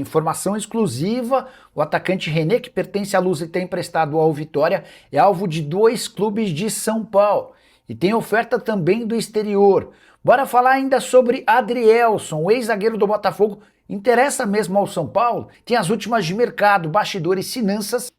Informação exclusiva, o atacante René, que pertence à Luz e tem emprestado ao Vitória, é alvo de 2 clubes de São Paulo e tem oferta também do exterior. Bora falar ainda sobre Adrielson, o ex-zagueiro do Botafogo, interessa mesmo ao São Paulo? Tem as últimas de mercado, bastidores, finanças.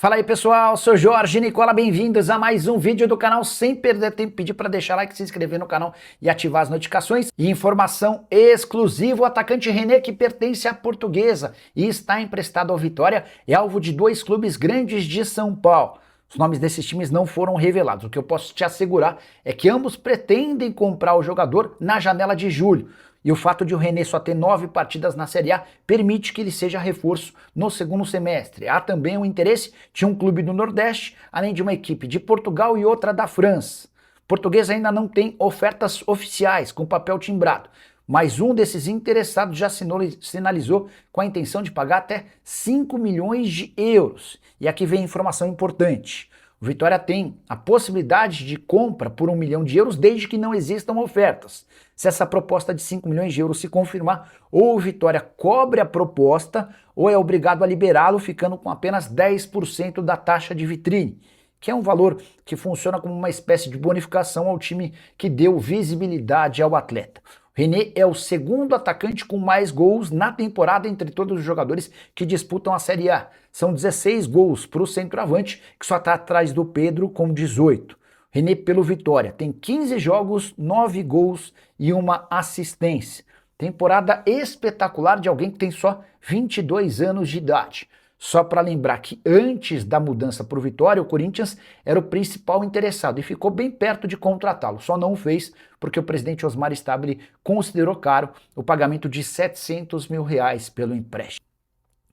Fala aí pessoal, sou Jorge Nicola, bem-vindos a mais um vídeo do canal. Sem perder tempo, pedir para deixar like, se inscrever no canal e ativar as notificações. E informação exclusiva, o atacante René, que pertence à Portuguesa e está emprestado ao Vitória, é alvo de 2 clubes grandes de São Paulo. Os nomes desses times não foram revelados. O que eu posso te assegurar é que ambos pretendem comprar o jogador na janela de julho. E o fato de o René só ter 9 partidas na Série A permite que ele seja reforço no segundo semestre. Há também o interesse de um clube do Nordeste, além de uma equipe de Portugal e outra da França. O português ainda não tem ofertas oficiais com papel timbrado, mas um desses interessados já sinalizou com a intenção de pagar até 5 milhões de euros. E aqui vem informação importante. O Vitória tem a possibilidade de compra por 1 milhão de euros desde que não existam ofertas. Se essa proposta de 5 milhões de euros se confirmar, ou o Vitória cobre a proposta, ou é obrigado a liberá-lo ficando com apenas 10% da taxa de vitrine, que é um valor que funciona como uma espécie de bonificação ao time que deu visibilidade ao atleta. René é o segundo atacante com mais gols na temporada entre todos os jogadores que disputam a Série A. São 16 gols para o centroavante, que só está atrás do Pedro com 18. René pelo Vitória tem 15 jogos, 9 gols e 1 assistência. Temporada espetacular de alguém que tem só 22 anos de idade. Só para lembrar que antes da mudança para o Vitória, o Corinthians era o principal interessado e ficou bem perto de contratá-lo. Só não o fez porque o presidente Osmar Stabile considerou caro o pagamento de 700 mil reais pelo empréstimo.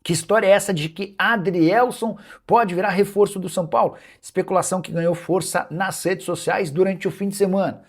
Que história é essa de que Adrielson pode virar reforço do São Paulo? Especulação que ganhou força nas redes sociais durante o fim de semana.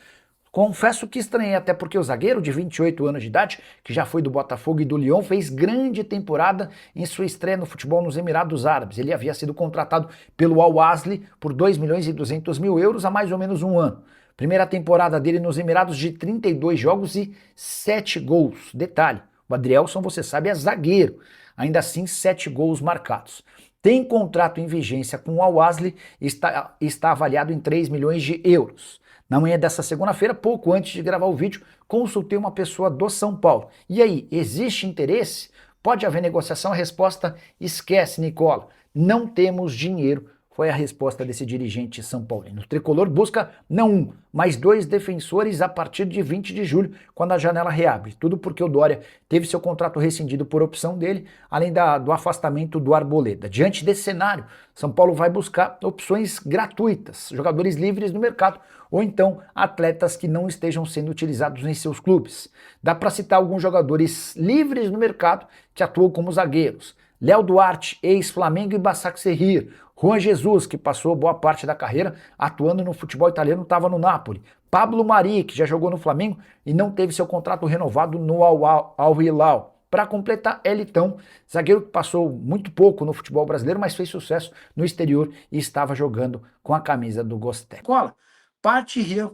Confesso que estranhei, até porque o zagueiro de 28 anos de idade, que já foi do Botafogo e do Lyon, fez grande temporada em sua estreia no futebol nos Emirados Árabes. Ele havia sido contratado pelo Al-Ahly por 2 milhões e 200 mil euros há mais ou menos um ano. Primeira temporada dele nos Emirados de 32 jogos e 7 gols. Detalhe, o Adrielson, você sabe, é zagueiro. Ainda assim, 7 gols marcados. Tem contrato em vigência com o Al-Ahly e está avaliado em 3 milhões de euros. Na manhã dessa segunda-feira, pouco antes de gravar o vídeo, consultei uma pessoa do São Paulo. E aí, existe interesse? Pode haver negociação? A resposta: esquece, Nicola. Não temos dinheiro. Foi a resposta desse dirigente são paulino. O tricolor busca não um, mas 2 defensores a partir de 20 de julho, quando a janela reabre. Tudo porque o Dória teve seu contrato rescindido por opção dele, além do afastamento do Arboleda. Diante desse cenário, São Paulo vai buscar opções gratuitas, jogadores livres no mercado, ou então atletas que não estejam sendo utilizados em seus clubes. Dá para citar alguns jogadores livres no mercado que atuam como zagueiros. Léo Duarte, ex-Flamengo e Başakşehir. Juan Jesus, que passou boa parte da carreira atuando no futebol italiano, estava no Napoli. Pablo Mari, que já jogou no Flamengo e não teve seu contrato renovado no Al-Hilal. Para completar, Elitão, zagueiro que passou muito pouco no futebol brasileiro, mas fez sucesso no exterior e estava jogando com a camisa do Gostei. Cola, parte Rian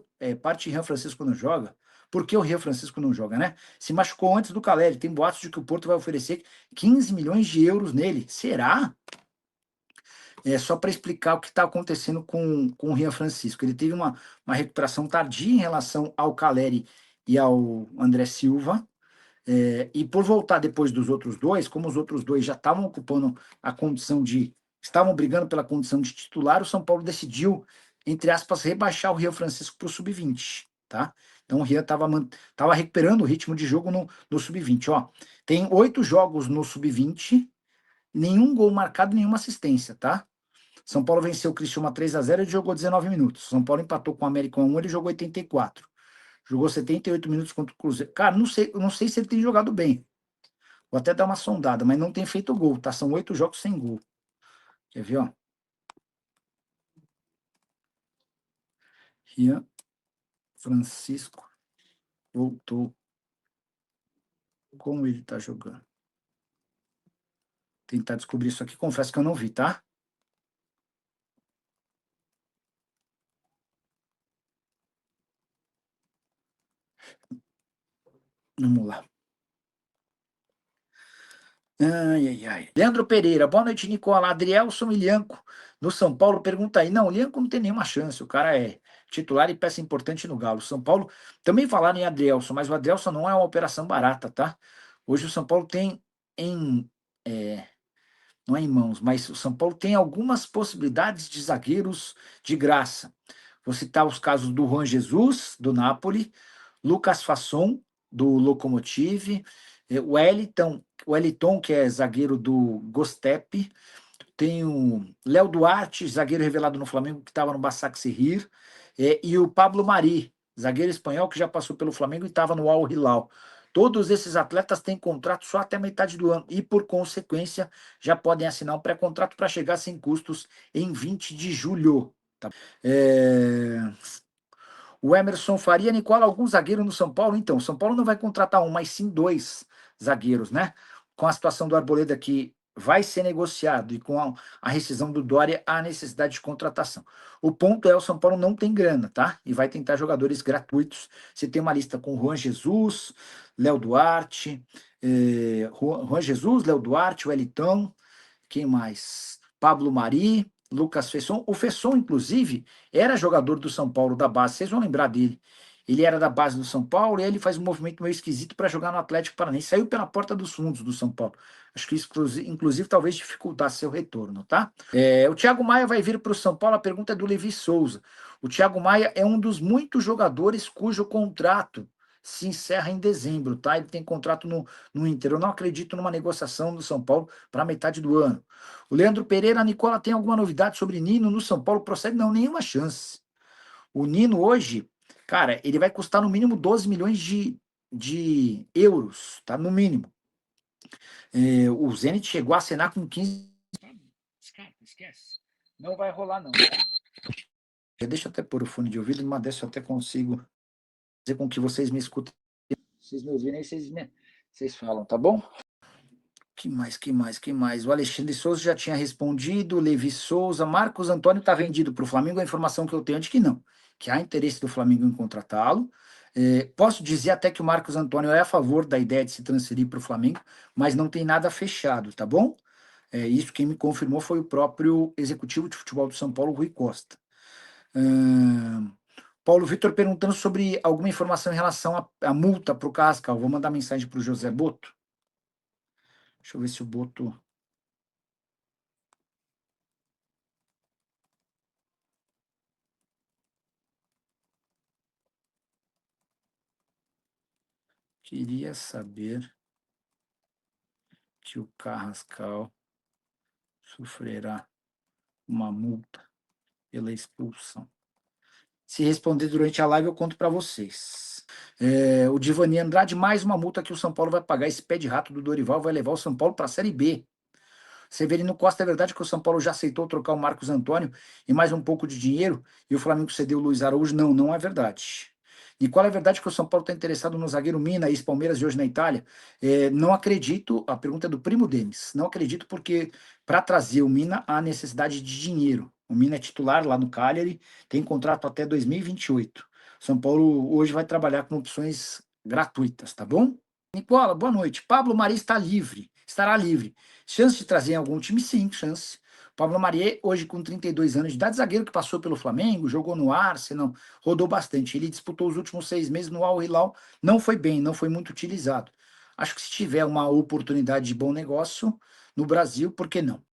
Francisco não joga. Por que o Rian Francisco não joga, né? Se machucou antes do Caleri. Tem boatos de que o Porto vai oferecer 15 milhões de euros nele. Será? É só para explicar o que está acontecendo com o Rian Francisco. Ele teve uma recuperação tardia em relação ao Caleri e ao André Silva. E por voltar depois dos outros dois, como os outros dois já estavam ocupando a condição de... estavam brigando pela condição de titular, o São Paulo decidiu, entre aspas, rebaixar o Rian Francisco para o sub-20, tá? Então o Rian estava recuperando o ritmo de jogo no sub-20, ó. Tem 8 jogos no sub-20, nenhum gol marcado, nenhuma assistência, tá? São Paulo venceu o Criciúma 3-0, ele jogou 19 minutos. São Paulo empatou com o América 1, ele jogou 84. Jogou 78 minutos contra o Cruzeiro. Cara, não sei se ele tem jogado bem. Vou até dar uma sondada, mas não tem feito gol, tá? São 8 jogos sem gol. Quer ver, ó? Rian Francisco voltou. Como ele tá jogando? Tentar descobrir isso aqui. Confesso que eu não vi, tá? Vamos lá. Ai, ai, ai. Leandro Pereira, boa noite, Nicola. Adrielson e Lianco, no São Paulo, pergunta aí. Não, o Lianco não tem nenhuma chance, o cara é titular e peça importante no Galo. São Paulo, também falaram em Adrielson, mas o Adrielson não é uma operação barata, tá? Hoje o São Paulo tem em, é, não é em mãos, mas o São Paulo tem algumas possibilidades de zagueiros de graça. Vou citar os casos do Juan Jesus, do Napoli, Lucas Fasson, do Lokomotiv, o Wellington, que é zagueiro do Gostep, tem o Léo Duarte, zagueiro revelado no Flamengo, que estava no Başakşehir, e o Pablo Mari, zagueiro espanhol que já passou pelo Flamengo e estava no Al Hilal. Todos esses atletas têm contrato só até a metade do ano e, por consequência, já podem assinar um pré-contrato para chegar sem custos em 20 de julho. Tá? O Emerson Faria, Nicola, algum zagueiro no São Paulo? Então, o São Paulo não vai contratar um, mas sim dois zagueiros, né? Com a situação do Arboleda que vai ser negociado e com a rescisão do Dória, há necessidade de contratação. O ponto é, o São Paulo não tem grana, tá? E vai tentar jogadores gratuitos. Você tem uma lista com Juan Jesus, Léo Duarte, Juan Jesus, Léo Duarte, Wellington, quem mais? Pablo Mari, Lucas Fesson. O Fesson, inclusive, era jogador do São Paulo da base. Vocês vão lembrar dele. Ele era da base do São Paulo e ele faz um movimento meio esquisito para jogar no Atlético Paranaense. Saiu pela porta dos fundos do São Paulo. Acho que isso, inclusive, talvez dificultasse seu retorno, tá? O Thiago Maia vai vir para o São Paulo. A pergunta é do Levi Souza. O Thiago Maia é um dos muitos jogadores cujo contrato se encerra em dezembro, tá? Ele tem contrato no Inter. Eu não acredito numa negociação do São Paulo para metade do ano. O Leandro Pereira, a Nicola, tem alguma novidade sobre Nino no São Paulo? Procede? Não, nenhuma chance. O Nino hoje, cara, ele vai custar no mínimo 12 milhões de euros, tá? No mínimo. O Zenit chegou a assinar com 15. Esquece. Não vai rolar, não. Deixa eu até pôr o fone de ouvido, mas dessa eu até consigo fazer com que vocês me escutem. Vocês me ouvirem aí, vocês falam, tá bom? Que mais? O Alexandre Souza já tinha respondido, Levi Souza, Marcos Antônio está vendido para o Flamengo, a informação que eu tenho é de que não, que há interesse do Flamengo em contratá-lo. Posso dizer até que o Marcos Antônio é a favor da ideia de se transferir para o Flamengo, mas não tem nada fechado, tá bom? Isso quem me confirmou foi o próprio executivo de futebol do São Paulo, Rui Costa. Paulo Vitor perguntando sobre alguma informação em relação à multa para o Cascal. Vou mandar mensagem para o José Boto. Deixa eu ver se o Boto... Queria saber que o Carrascal sofrerá uma multa pela expulsão. Se responder durante a live, eu conto para vocês. O Divani Andrade, mais uma multa que o São Paulo vai pagar. Esse pé de rato do Dorival vai levar o São Paulo para a Série B. Severino Costa, é verdade que o São Paulo já aceitou trocar o Marcos Antônio e mais um pouco de dinheiro e o Flamengo cedeu o Luiz Araújo? Não, não é verdade. E qual é a verdade que o São Paulo está interessado no zagueiro Mina, ex-Palmeiras e hoje na Itália? Não acredito, a pergunta é do primo Denis, não acredito porque para trazer o Mina há necessidade de dinheiro. O Mina é titular lá no Cagliari, tem contrato até 2028. São Paulo hoje vai trabalhar com opções gratuitas, tá bom? Nicola, boa noite. Pablo Mari está livre, estará livre. Chance de trazer em algum time? Sim, chance. Pablo Mari, hoje com 32 anos de idade, zagueiro que passou pelo Flamengo, jogou no Arsenal, rodou bastante. Ele disputou os últimos 6 meses no Al Hilal, não foi bem, não foi muito utilizado. Acho que se tiver uma oportunidade de bom negócio no Brasil, por que não?